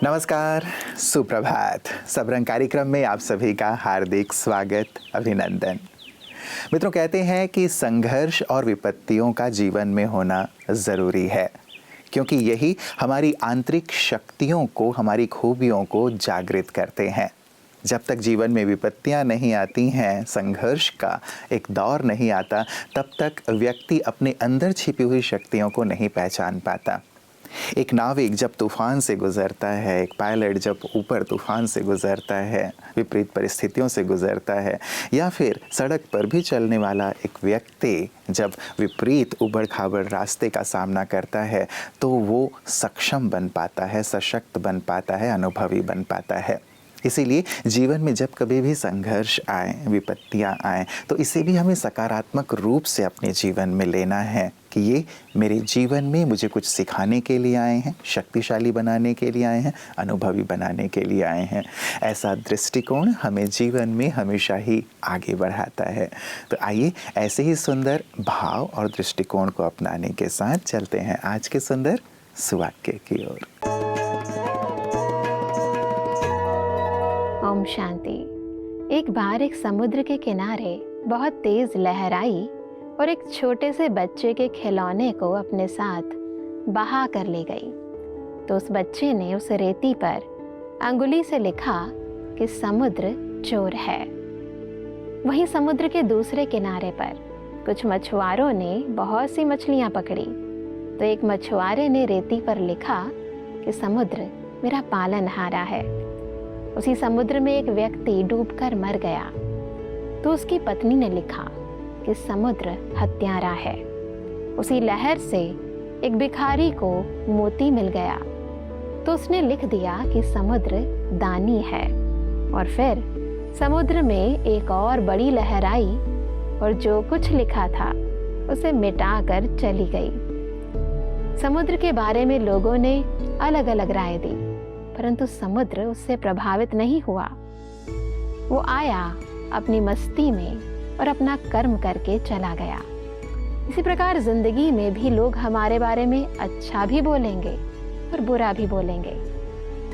नमस्कार, सुप्रभात। सबरंग कार्यक्रम में आप सभी का हार्दिक स्वागत, अभिनंदन। मित्रों, कहते हैं कि संघर्ष और विपत्तियों का जीवन में होना ज़रूरी है, क्योंकि यही हमारी आंतरिक शक्तियों को, हमारी खूबियों को जागृत करते हैं। जब तक जीवन में विपत्तियां नहीं आती हैं, संघर्ष का एक दौर नहीं आता, तब तक व्यक्ति अपने अंदर छिपी हुई शक्तियों को नहीं पहचान पाता। एक नाविक जब तूफान से गुजरता है, एक पायलट जब ऊपर तूफान से गुजरता है, विपरीत परिस्थितियों से गुजरता है, या फिर सड़क पर भी चलने वाला एक व्यक्ति जब विपरीत उबड़-खाबड़ रास्ते का सामना करता है, तो वो सक्षम बन पाता है, सशक्त बन पाता है, अनुभवी बन पाता है। इसीलिए जीवन में जब कभी भी संघर्ष आए, विपत्तियां आए, तो इसे भी हमें सकारात्मक रूप से अपने जीवन में लेना है कि ये मेरे जीवन में मुझे कुछ सिखाने के लिए आए हैं, शक्तिशाली बनाने के लिए आए हैं, अनुभवी बनाने के लिए आए हैं। ऐसा दृष्टिकोण हमें जीवन में हमेशा ही आगे बढ़ाता है। तो आइए ऐसे ही सुंदर भाव और दृष्टिकोण को अपनाने के साथ चलते हैं आज के सुंदर सुवाक्य की ओर। ओम शांति। एक बार एक समुद्र के किनारे बहुत तेज लहर आई और एक छोटे से बच्चे के खिलौने को अपने साथ बहा कर ले गई। तो उस बच्चे ने उस रेती पर अंगुली से लिखा कि समुद्र चोर है। वहीं समुद्र के दूसरे किनारे पर कुछ मछुआरों ने बहुत सी मछलियां पकड़ी। तो एक मछुआरे ने रेती पर लिखा कि समुद्र मेरा पालनहारा है। उसी समुद्र में एक व्यक्ति डूबकर मर गया। तो उसकी पत्नी ने लिखा कि समुद्र हत्यारा है। उसी लहर से एक भिखारी को मोती मिल गया। तो उसने लिख दिया कि समुद्र दानी है। और फिर समुद्र में एक और बड़ी लहर आई और जो कुछ लिखा था उसे मिटाकर चली गई। समुद्र के बारे में लोगों ने अलग अलग राय दी, परंतु समुद्र उससे प्रभावित नहीं हुआ। वो आया अपनी मस्ती में और अपना कर्म करके चला गया। इसी प्रकार जिंदगी में भी लोग हमारे बारे में अच्छा भी बोलेंगे और बुरा भी बोलेंगे,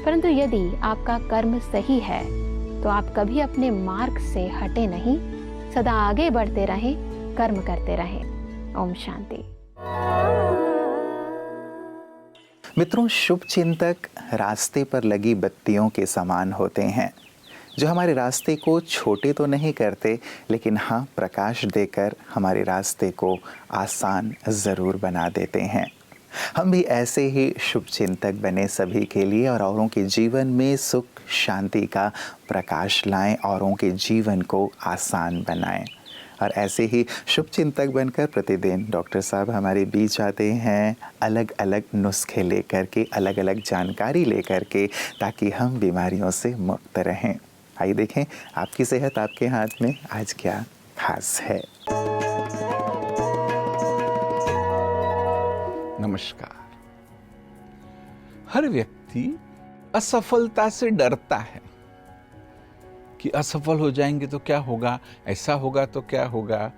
परंतु यदि आपका कर्म सही है तो आप कभी अपने मार्ग से हटे नहीं, सदा आगे बढ़ते रहें, कर्म करते रहें। ओम शांति। मित्रों, शुभ चिंतक रास्ते पर लगी बत्तियों के समान होते हैं, जो हमारे रास्ते को छोटे तो नहीं करते, लेकिन हाँ, प्रकाश देकर हमारे रास्ते को आसान ज़रूर बना देते हैं। हम भी ऐसे ही शुभ चिंतक बने सभी के लिए, और औरों के जीवन में सुख शांति का प्रकाश लाएं, औरों के जीवन को आसान बनाएं। और ऐसे ही शुभ चिंतक बनकर प्रतिदिन डॉक्टर साहब हमारे बीच आते हैं, अलग अलग नुस्खे लेकर के, अलग अलग जानकारी लेकर के, ताकि हम बीमारियों से मुक्त रहें। आइए देखें आपकी सेहत आपके हाथ में आज क्या खास है। नमस्कार। हर व्यक्ति असफलता से डरता है कि असफल हो जाएंगे तो क्या होगा, ऐसा होगा तो क्या होगा,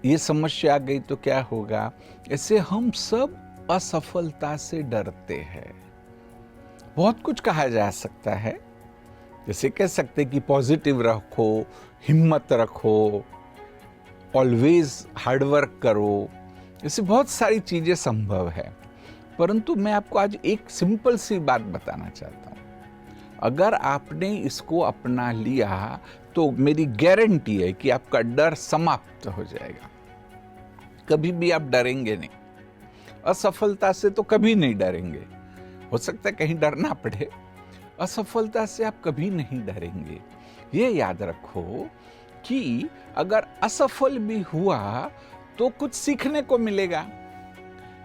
ये समस्या आ गई तो क्या होगा। ऐसे हम सब असफलता से डरते हैं। बहुत कुछ कहा जा सकता है, जैसे कह सकते कि पॉजिटिव रखो, हिम्मत रखो, ऑलवेज हार्डवर्क करो। ऐसी बहुत सारी चीजें संभव है, परंतु मैं आपको आज एक सिंपल सी बात बताना चाहता हूं। अगर आपने इसको अपना लिया तो मेरी गारंटी है कि आपका डर समाप्त हो जाएगा। कभी भी आप डरेंगे नहीं। असफलता से तो कभी नहीं डरेंगे। हो सकता है कहीं डरना पड़े, असफलता से आप कभी नहीं डरेंगे। ये याद रखो कि अगर असफल भी हुआ तो कुछ सीखने को मिलेगा।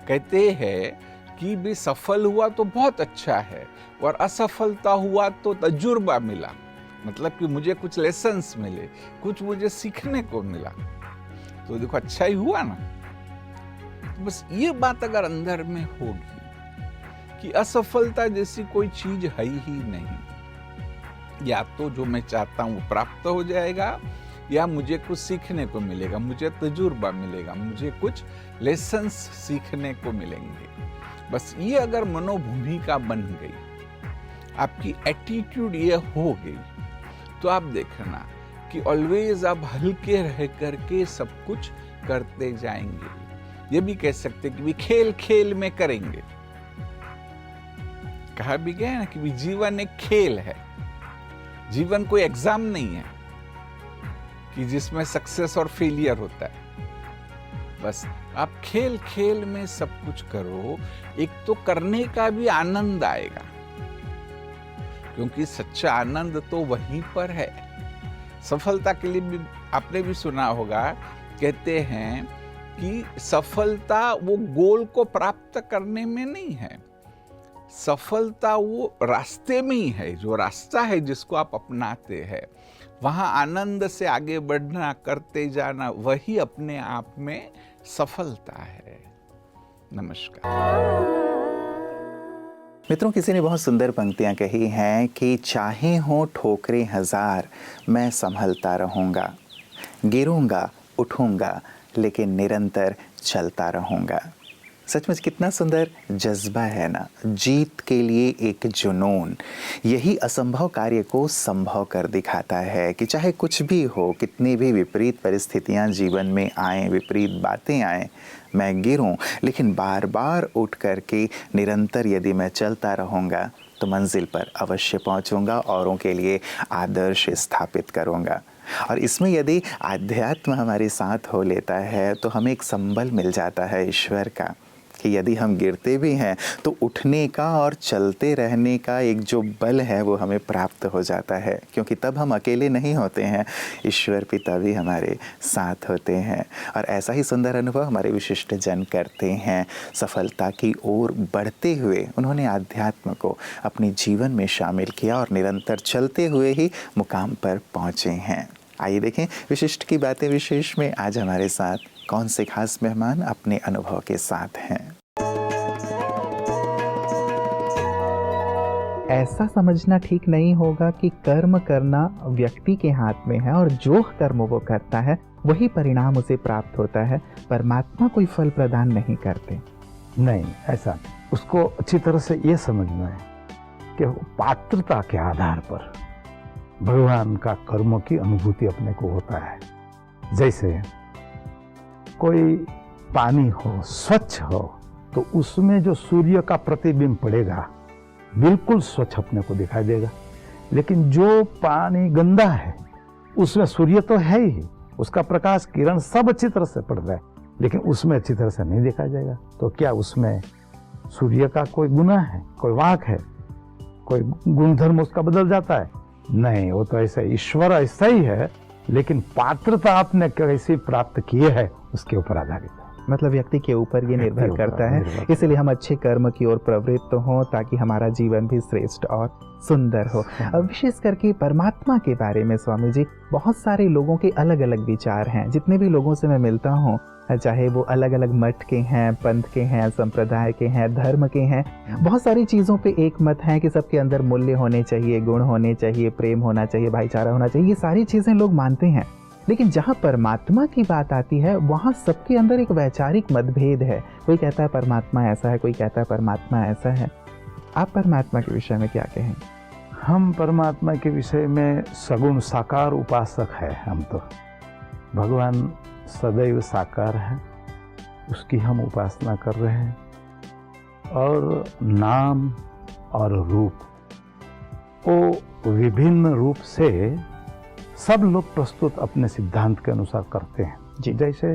कहते हैं कि भी सफल हुआ तो बहुत अच्छा है, और असफलता हुआ तो तजुर्बा मिला, मतलब कि मुझे कुछ लेसन्स मिले, कुछ मुझे सीखने को मिला। तो देखो, अच्छा ही हुआ ना। तो बस ये बात अगर अंदर में होगी कि असफलता जैसी कोई चीज है ही नहीं, या तो जो मैं चाहता हूं वो प्राप्त हो जाएगा, या मुझे कुछ सीखने को मिलेगा, मुझे तजुर्बा मिलेगा, मुझे कुछ लेसन्स सीखने को मिलेंगे। बस ये अगर मनोभूमिका बन गई आपकी एटीट्यूड ये हो गई, तो आप देखना कि ऑलवेज आप हल्के रह करके सब कुछ करते जाएंगे। ये भी कह सकते कि भी खेल खेल में करेंगे। कहा भी गया ना कि भी जीवन एक खेल है, जीवन कोई एग्जाम नहीं है कि जिसमें सक्सेस और फेलियर होता है। बस आप खेल खेल में सब कुछ करो, एक तो करने का भी आनंद आएगा, क्योंकि सच्चा आनंद तो वहीं पर है। सफलता के लिए भी आपने भी सुना होगा, कहते हैं कि सफलता वो गोल को प्राप्त करने में नहीं है, सफलता वो रास्ते में ही है। जो रास्ता है जिसको आप अपनाते हैं, वहां आनंद से आगे बढ़ना, करते जाना, वही अपने आप में सफलता है। नमस्कार मित्रों, किसी ने बहुत सुंदर पंक्तियां कही हैं कि चाहे हो ठोकरें हजार, मैं संभलता रहूंगा, गिरूंगा उठूंगा लेकिन निरंतर चलता रहूंगा। सचमुच कितना सुंदर जज्बा है ना, जीत के लिए एक जुनून। यही असंभव कार्य को संभव कर दिखाता है कि चाहे कुछ भी हो, कितनी भी विपरीत परिस्थितियां जीवन में आएं, विपरीत बातें आएं, मैं गिरूं लेकिन बार बार उठ करके निरंतर यदि मैं चलता रहूँगा तो मंजिल पर अवश्य पहुँचूँगा, औरों के लिए आदर्श स्थापित करूँगा। और इसमें यदि आध्यात्म हमारे साथ हो लेता है तो हमें एक संबल मिल जाता है ईश्वर का, कि यदि हम गिरते भी हैं तो उठने का और चलते रहने का एक जो बल है वो हमें प्राप्त हो जाता है, क्योंकि तब हम अकेले नहीं होते हैं, ईश्वर पिता भी हमारे साथ होते हैं। और ऐसा ही सुंदर अनुभव हमारे विशिष्ट जन करते हैं। सफलता की ओर बढ़ते हुए उन्होंने आध्यात्म को अपने जीवन में शामिल किया और निरंतर चलते हुए ही मुकाम पर पहुँचे हैं। आइए देखें विशिष्ट की बातें विशेष में आज हमारे साथ कौन से खास मेहमान अपने अनुभव के साथ हैं। ऐसा समझना ठीक नहीं होगा कि कर्म करना व्यक्ति के हाथ में है और जो कर्म वो करता है वही परिणाम उसे प्राप्त होता है। परमात्मा कोई फल प्रदान नहीं करते। नहीं, ऐसा नहीं। उसको अच्छी तरह से ये समझना है कि पात्रता के आधार पर भगवान का कर्मों की अनुभूति अपने को होता है। जैसे कोई पानी हो, स्वच्छ हो, तो उसमें जो सूर्य का प्रतिबिंब पड़ेगा बिल्कुल स्वच्छ अपने को दिखाई देगा। लेकिन जो पानी गंदा है उसमें सूर्य तो है ही, उसका प्रकाश किरण सब अच्छी तरह से पड़ रहा है, लेकिन उसमें अच्छी तरह से नहीं देखा जाएगा। तो क्या उसमें सूर्य का कोई गुना है, कोई वाक है, कोई गुणधर्म उसका बदल जाता है? नहीं, वो तो ऐसा ईश्वर ऐसा ही है, लेकिन पात्रता आपने कैसे प्राप्त की है उसके ऊपर आधारित है। मतलब व्यक्ति के ऊपर ये निर्भर करता है। इसलिए हम अच्छे कर्म की ओर प्रवृत्त हों ताकि हमारा जीवन भी श्रेष्ठ और सुंदर हो। अब विशेष करके परमात्मा के बारे में स्वामी जी, बहुत सारे लोगों के अलग अलग विचार हैं। जितने भी लोगों से मैं मिलता हूँ, चाहे वो अलग अलग मठ के हैं, पंथ के हैं, संप्रदाय के हैं, धर्म के हैं, बहुत सारी चीज़ों पे एक मत है कि सबके अंदर मूल्य होने चाहिए, गुण होने चाहिए, प्रेम होना चाहिए, भाईचारा होना चाहिए। ये सारी चीज़ें लोग मानते हैं। लेकिन जहाँ परमात्मा की बात आती है वहाँ सबके अंदर एक वैचारिक मतभेद है। कोई कहता है परमात्मा ऐसा है, कोई कहता है परमात्मा ऐसा है। आप परमात्मा के विषय में क्या कहें? हम परमात्मा के विषय में सगुण साकार उपासक है। हम तो भगवान सदैव साकार है, उसकी हम उपासना कर रहे हैं। और नाम और रूप, वो विभिन्न रूप से सब लोग प्रस्तुत अपने सिद्धांत के अनुसार करते हैं जी। जैसे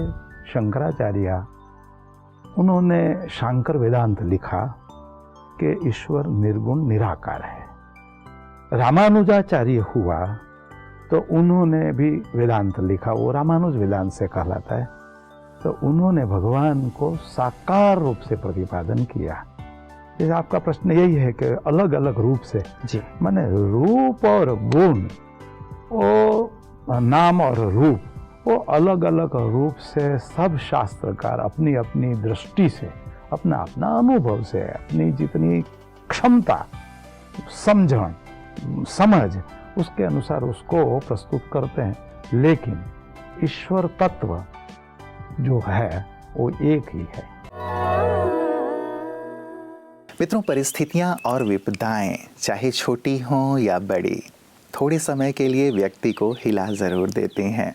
शंकराचार्य, उन्होंने शांकर वेदांत लिखा कि ईश्वर निर्गुण निराकार है। रामानुजाचार्य हुआ तो उन्होंने भी वेदांत लिखा, वो रामानुज वेदांत से कहलाता है। तो उन्होंने भगवान को साकार रूप से प्रतिपादन किया। जैसे आपका प्रश्न यही है कि अलग अलग रूप से जी, माने रूप और गुण, वो नाम और रूप, वो अलग अलग रूप से सब शास्त्रकार अपनी अपनी दृष्टि से, अपना अपना अनुभव से, अपनी जितनी क्षमता, समझन, समझ, उसके अनुसार उसको प्रस्तुत करते हैं। लेकिन ईश्वर तत्व जो है वो एक ही है। मित्रों, परिस्थितियां और विपदाएं चाहे छोटी हों या बड़ी, थोड़े समय के लिए व्यक्ति को हिला ज़रूर देते हैं।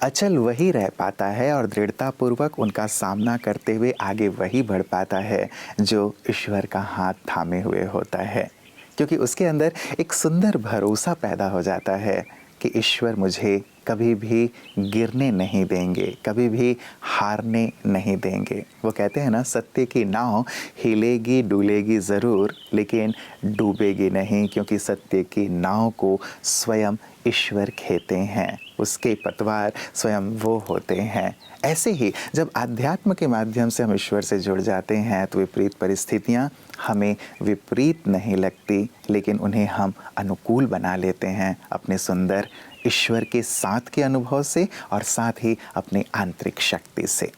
अचल वही रह पाता है और दृढ़तापूर्वक उनका सामना करते हुए आगे वही बढ़ पाता है जो ईश्वर का हाथ थामे हुए होता है, क्योंकि उसके अंदर एक सुंदर भरोसा पैदा हो जाता है कि ईश्वर मुझे कभी भी गिरने नहीं देंगे, कभी भी हारने नहीं देंगे। वो कहते हैं ना, सत्य की नाव हिलेगी डुलेगी ज़रूर लेकिन डूबेगी नहीं, क्योंकि सत्य की नाव को स्वयं ईश्वर खेते हैं, उसके पतवार स्वयं वो होते हैं। ऐसे ही जब अध्यात्म के माध्यम से हम ईश्वर से जुड़ जाते हैं तो विपरीत परिस्थितियाँ हमें विपरीत नहीं लगती, लेकिन उन्हें हम अनुकूल बना लेते हैं अपने सुंदर ईश्वर के साथ के अनुभव से और साथ ही अपनी आंतरिक शक्ति से।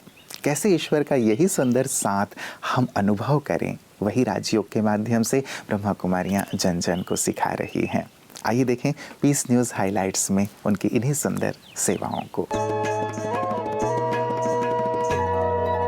कैसे ईश्वर का यही सुंदर साथ हम अनुभव करें, वही राजयोग के माध्यम से ब्रह्मा कुमारियाँ जन जन को सिखा रही हैं। आइए देखें पीस न्यूज़ हाइलाइट्स में उनकी इन्हीं सुंदर सेवाओं को।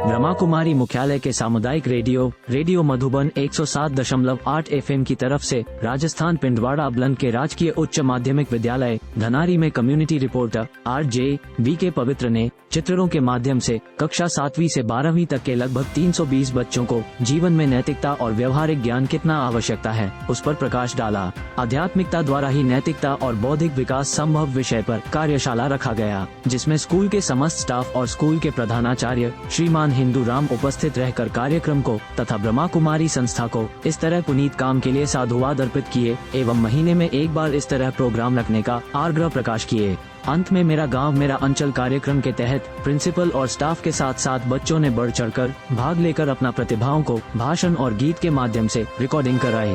ब्रह्मा कुमारी मुख्यालय के सामुदायिक रेडियो मधुबन 107.8 FM की तरफ से राजस्थान पिंडवाड़ा अबलंग के राजकीय उच्च माध्यमिक विद्यालय धनारी में कम्युनिटी रिपोर्टर RJ के पवित्र ने चित्रों के माध्यम से कक्षा 7वीं से 12वीं तक के लगभग 320 बच्चों को जीवन में नैतिकता और व्यवहारिक ज्ञान कितना आवश्यकता है उस पर प्रकाश डाला। आध्यात्मिकता द्वारा ही नैतिकता और बौद्धिक विकास संभव विषय पर कार्यशाला रखा गया, जिसमें स्कूल के समस्त स्टाफ और स्कूल के प्रधानाचार्य श्रीमान हिंदू राम उपस्थित रहकर कार्यक्रम को तथा ब्रह्मा कुमारी संस्था को इस तरह पुनीत काम के लिए साधुवाद अर्पित किए एवं महीने में एक बार इस तरह प्रोग्राम रखने का आग्रह प्रकाश किए। अंत में मेरा गांव मेरा अंचल कार्यक्रम के तहत प्रिंसिपल और स्टाफ के साथ साथ बच्चों ने बढ़ चढ़कर भाग लेकर अपना प्रतिभाओं को भाषण और गीत के माध्यम से रिकॉर्डिंग कराई।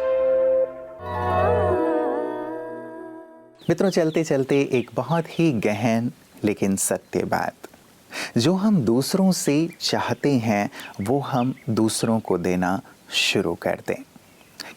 मित्रों, चलते चलते एक बहुत ही गहन लेकिन सत्य बात, जो हम दूसरों से चाहते हैं वो हम दूसरों को देना शुरू कर दें।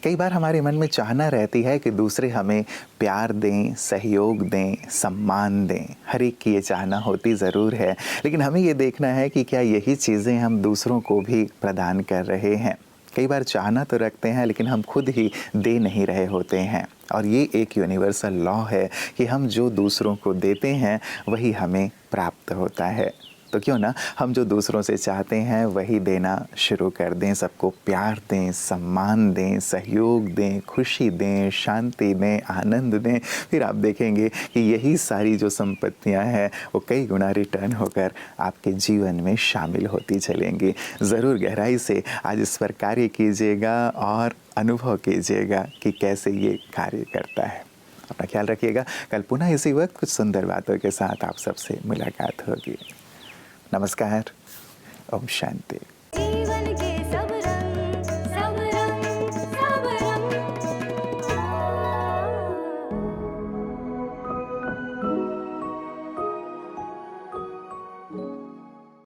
कई बार हमारे मन में चाहना रहती है कि दूसरे हमें प्यार दें, सहयोग दें, सम्मान दें। हर एक की ये चाहना होती ज़रूर है, लेकिन हमें ये देखना है कि क्या यही चीज़ें हम दूसरों को भी प्रदान कर रहे हैं। कई बार चाहना तो रखते हैं लेकिन हम खुद ही दे नहीं रहे होते हैं, और ये एक यूनिवर्सल लॉ है कि हम जो दूसरों को देते हैं वही हमें प्राप्त होता है। तो क्यों ना हम जो दूसरों से चाहते हैं वही देना शुरू कर दें, सबको प्यार दें, सम्मान दें, सहयोग दें, खुशी दें, शांति दें, आनंद दें। फिर आप देखेंगे कि यही सारी जो संपत्तियां हैं वो कई गुना रिटर्न होकर आपके जीवन में शामिल होती चलेंगी। ज़रूर गहराई से आज इस पर कार्य कीजिएगा और अनुभव कीजिएगा कि कैसे ये कार्य करता है। अपना ख्याल रखिएगा। कल पुनः इसी वक्त कुछ सुंदर बातों के साथ आप सबसे मुलाकात होगी। नमस्कार, ओम शांति।